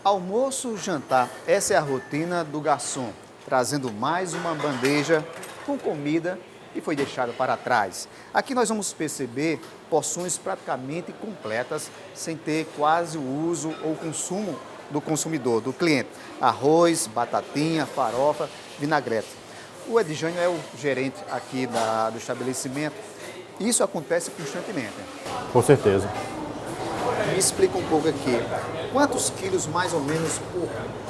Almoço, jantar, essa é a rotina do garçom, trazendo mais uma bandeja com comida que foi deixada para trás. Aqui nós vamos perceber porções praticamente completas, sem ter quase o uso ou consumo do consumidor, do cliente. Arroz, batatinha, farofa, vinagrete. O Edjânio é o gerente aqui do estabelecimento. Isso acontece constantemente. Com certeza. Me explica um pouco aqui, quantos quilos mais ou menos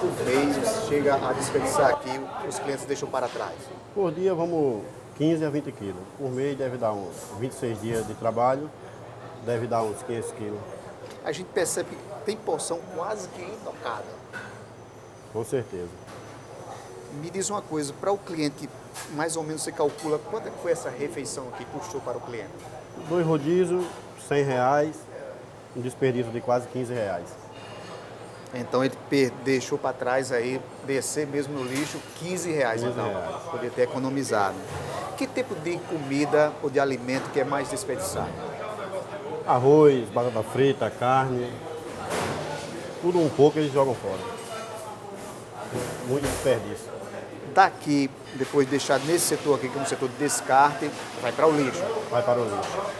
por mês chega a desperdiçar aqui, os clientes deixam para trás? Por dia vamos 15 a 20 quilos. Por mês deve dar uns 26 dias de trabalho, deve dar uns 500 quilos. A gente percebe que tem porção quase que intocada. Com certeza. Me diz uma coisa, para o cliente que mais ou menos você calcula, quanto é que foi essa refeição aqui que custou para o cliente? 2 rodízios, R$100, um desperdício de quase R$15. Então ele deixou para trás aí, descer mesmo no lixo, R$15 então, poder ter economizado. Que tipo de comida ou de alimento que é mais desperdiçado? Arroz, batata frita, carne, tudo um pouco eles jogam fora. Muito desperdício. Daqui, depois de deixar nesse setor aqui, que é um setor de descarte, vai para o lixo. Vai para o lixo.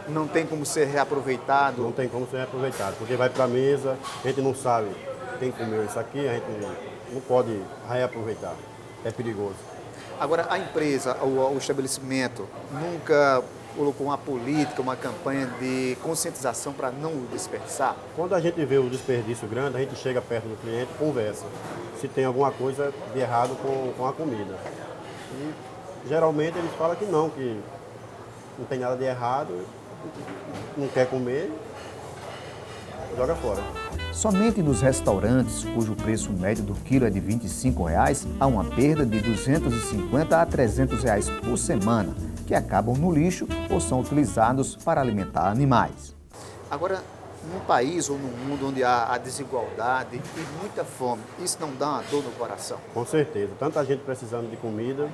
Não tem como ser reaproveitado? Não tem como ser reaproveitado, porque vai para a mesa, a gente não sabe quem comeu isso aqui, a gente não pode reaproveitar. É perigoso. Agora, a empresa, o estabelecimento, nunca colocou uma política, uma campanha de conscientização para não desperdiçar? Quando a gente vê o desperdício grande, a gente chega perto do cliente e conversa se tem alguma coisa de errado com a comida. E geralmente eles falam que não tem nada de errado, não quer comer, joga fora. Somente nos restaurantes, cujo preço médio do quilo é de R$ 25,00, há uma perda de R$ 250 a R$ 300 por semana, que acabam no lixo ou são utilizados para alimentar animais. Agora, num país ou num mundo onde há desigualdade e muita fome, isso não dá uma dor no coração? Com certeza. Tanta gente precisando de comida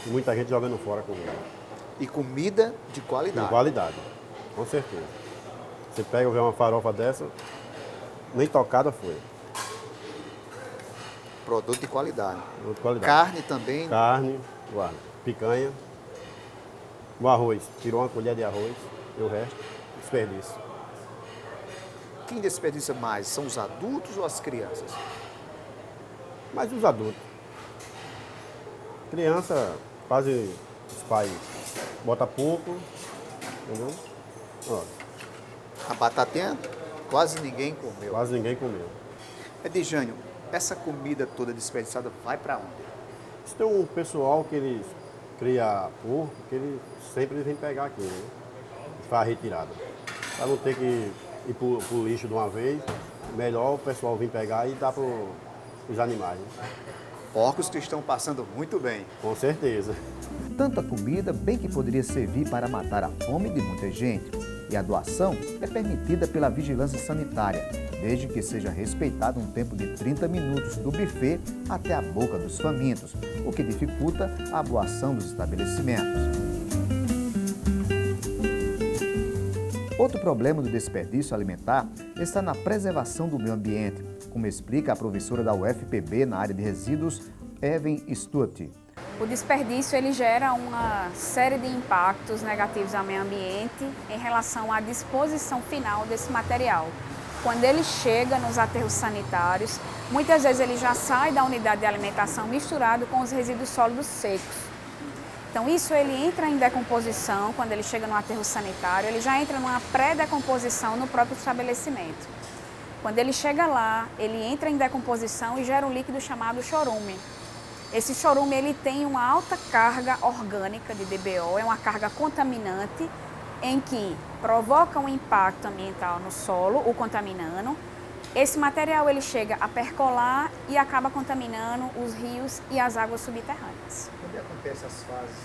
e muita gente jogando fora comida. E comida de qualidade? De qualidade, com certeza. Você pega e vê uma farofa dessa, nem tocada foi. Produto de qualidade. Produto de qualidade. Carne também? Carne, picanha. O arroz, tirou uma colher de arroz e o resto, desperdício. Quem desperdiça mais? São os adultos ou as crianças? Mas os adultos. Criança, quase os pais botam pouco, entendeu? Ó, A batatinha quase ninguém comeu. quase ninguém comeu. Edjânio, essa comida toda desperdiçada vai para onde? Isso tem um pessoal que eles cria porco, que eles sempre vêm pegar aqui, né? Faz a retirada. Para não ter que ir pro lixo de uma vez, melhor o pessoal vir pegar e dar para os animais. Né? Porcos que estão passando muito bem. Com certeza. Tanta comida bem que poderia servir para matar a fome de muita gente. E a doação é permitida pela vigilância sanitária, desde que seja respeitado um tempo de 30 minutos do buffet até a boca dos famintos, o que dificulta a doação dos estabelecimentos. Outro problema do desperdício alimentar está na preservação do meio ambiente, como explica a professora da UFPB na área de resíduos, Evan Stuart. O desperdício ele gera uma série de impactos negativos ao meio ambiente em relação à disposição final desse material. Quando ele chega nos aterros sanitários, muitas vezes ele já sai da unidade de alimentação misturado com os resíduos sólidos secos. Então isso ele entra em decomposição, quando ele chega no aterro sanitário, ele já entra numa pré-decomposição no próprio estabelecimento. Quando ele chega lá, ele entra em decomposição e gera um líquido chamado chorume. Esse chorume ele tem uma alta carga orgânica de DBO, é uma carga contaminante em que provoca um impacto ambiental no solo, o contaminando. Esse material ele chega a percolar e acaba contaminando os rios e as águas subterrâneas. Onde acontecem as fases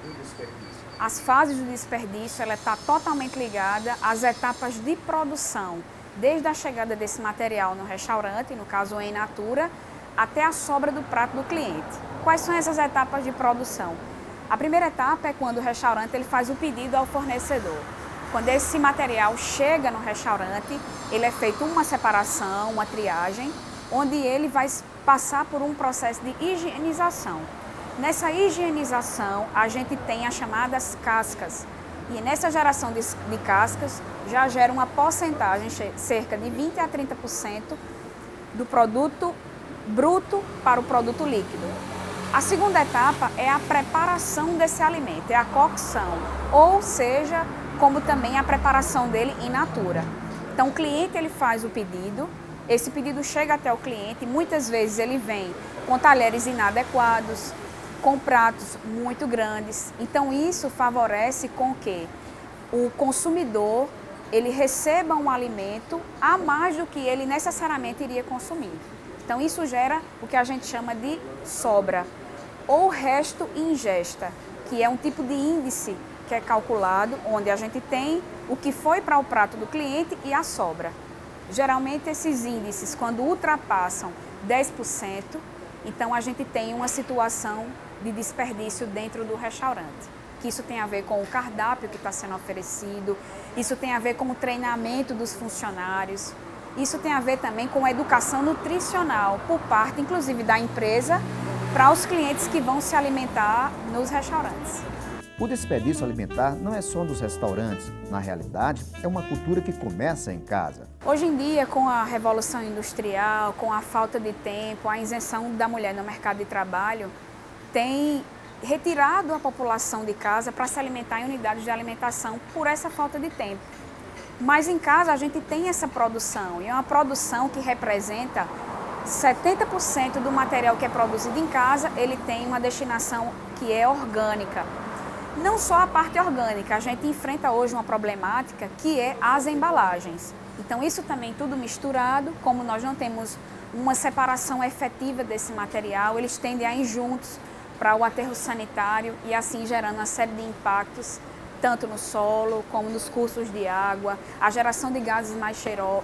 do desperdício? As fases do desperdício ela está totalmente ligada às etapas de produção, desde a chegada desse material no restaurante, no caso em natura, até a sobra do prato do cliente. Quais são essas etapas de produção? A primeira etapa é quando o restaurante ele faz o pedido ao fornecedor. Quando esse material chega no restaurante, ele é feito uma separação, uma triagem, onde ele vai passar por um processo de higienização. Nessa higienização, a gente tem as chamadas cascas. E nessa geração de cascas, já gera uma porcentagem, cerca de 20% a 30% do produto bruto para o produto líquido. A segunda etapa é a preparação desse alimento, é a cocção, ou seja, como também a preparação dele in natura. Então o cliente ele faz o pedido, esse pedido chega até o cliente, muitas vezes ele vem com talheres inadequados, com pratos muito grandes. Então isso favorece com que o consumidor ele receba um alimento a mais do que ele necessariamente iria consumir. Então isso gera o que a gente chama de sobra ou resto e ingesta, que é um tipo de índice que é calculado, onde a gente tem o que foi para o prato do cliente e a sobra. Geralmente esses índices, quando ultrapassam 10%, então a gente tem uma situação de desperdício dentro do restaurante. Que isso tem a ver com o cardápio que está sendo oferecido, isso tem a ver com o treinamento dos funcionários, isso tem a ver também com a educação nutricional por parte, inclusive, da empresa para os clientes que vão se alimentar nos restaurantes. O desperdício alimentar não é só dos restaurantes. Na realidade, é uma cultura que começa em casa. Hoje em dia, com a revolução industrial, com a falta de tempo, a isenção da mulher no mercado de trabalho, tem retirado a população de casa para se alimentar em unidades de alimentação por essa falta de tempo. Mas em casa a gente tem essa produção, e é uma produção que representa 70% do material que é produzido em casa, ele tem uma destinação que é orgânica. Não só a parte orgânica, a gente enfrenta hoje uma problemática que é as embalagens. Então isso também tudo misturado, como nós não temos uma separação efetiva desse material, eles tendem a ir juntos para o aterro sanitário e assim gerando uma série de impactos, tanto no solo como nos cursos de água, a geração de gases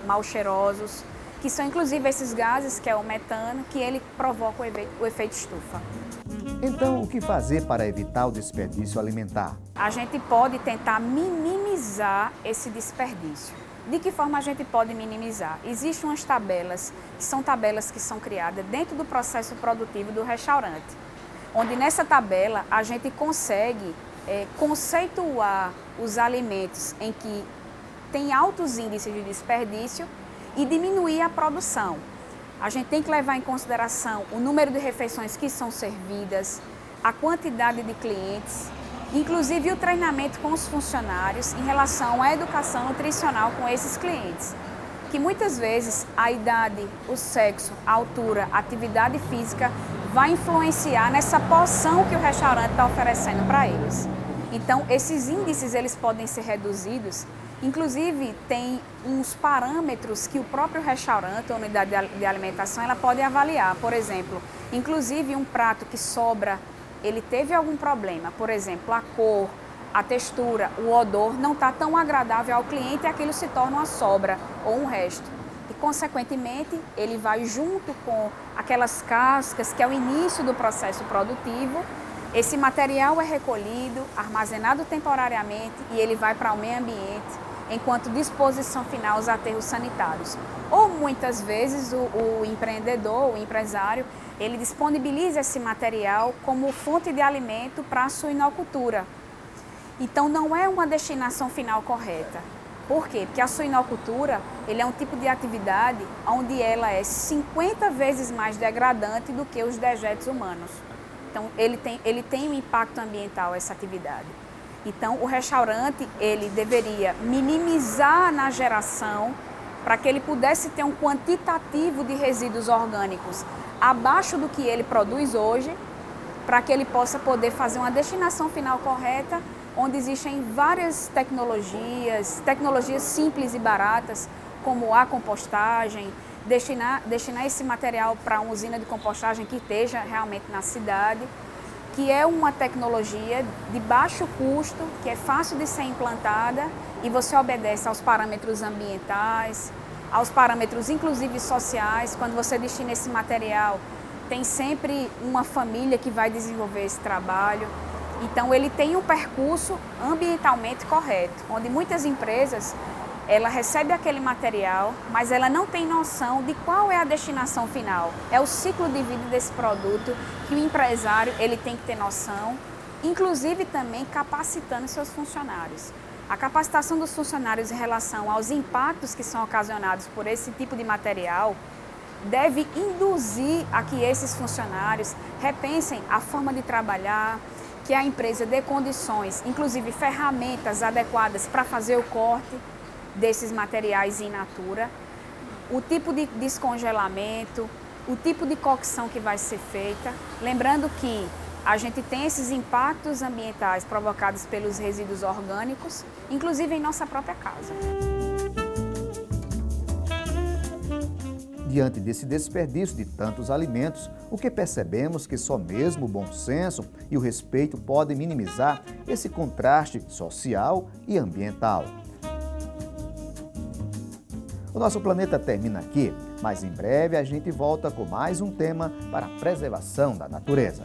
mal cheirosos, que são inclusive esses gases, que é o metano, que ele provoca o efeito estufa. Então, o que fazer para evitar o desperdício alimentar? A gente pode tentar minimizar esse desperdício. De que forma a gente pode minimizar? Existem umas tabelas, que são criadas dentro do processo produtivo do restaurante, onde nessa tabela a gente consegue conceituar os alimentos em que tem altos índices de desperdício e diminuir a produção. A gente tem que levar em consideração o número de refeições que são servidas, a quantidade de clientes, inclusive o treinamento com os funcionários em relação à educação nutricional com esses clientes, que muitas vezes a idade, o sexo, a altura, a atividade física vai influenciar nessa porção que o restaurante está oferecendo para eles. Então, esses índices eles podem ser reduzidos. Inclusive, tem uns parâmetros que o próprio restaurante, a unidade de alimentação, ela pode avaliar. Por exemplo, inclusive um prato que sobra, ele teve algum problema. Por exemplo, a cor, a textura, o odor não está tão agradável ao cliente e aquilo se torna uma sobra ou um resto. E, consequentemente, ele vai junto com aquelas cascas, que é o início do processo produtivo. Esse material é recolhido, armazenado temporariamente e ele vai para o meio ambiente, enquanto disposição final aos aterros sanitários. Ou muitas vezes o empreendedor, o empresário, ele disponibiliza esse material como fonte de alimento para a suinocultura. Então não é uma destinação final correta. Por quê? Porque a suinocultura ele é um tipo de atividade onde ela é 50 vezes mais degradante do que os dejetos humanos. Então ele tem um impacto ambiental essa atividade. Então, o restaurante, ele deveria minimizar na geração para que ele pudesse ter um quantitativo de resíduos orgânicos abaixo do que ele produz hoje, para que ele possa poder fazer uma destinação final correta, onde existem várias tecnologias simples e baratas, como a compostagem, destinar esse material para uma usina de compostagem que esteja realmente na cidade, que é uma tecnologia de baixo custo, que é fácil de ser implantada e você obedece aos parâmetros ambientais, aos parâmetros inclusive sociais. Quando você destina esse material, tem sempre uma família que vai desenvolver esse trabalho. Então ele tem um percurso ambientalmente correto, onde muitas empresas ela recebe aquele material, mas ela não tem noção de qual é a destinação final. É o ciclo de vida desse produto que o empresário ele tem que ter noção, inclusive também capacitando seus funcionários. A capacitação dos funcionários em relação aos impactos que são ocasionados por esse tipo de material deve induzir a que esses funcionários repensem a forma de trabalhar, que a empresa dê condições, inclusive ferramentas adequadas para fazer o corte desses materiais in natura, o tipo de descongelamento, o tipo de cocção que vai ser feita. Lembrando que a gente tem esses impactos ambientais provocados pelos resíduos orgânicos, inclusive em nossa própria casa. Diante desse desperdício de tantos alimentos, o que percebemos que só mesmo o bom senso e o respeito podem minimizar esse contraste social e ambiental. O nosso planeta termina aqui, mas em breve a gente volta com mais um tema para a preservação da natureza.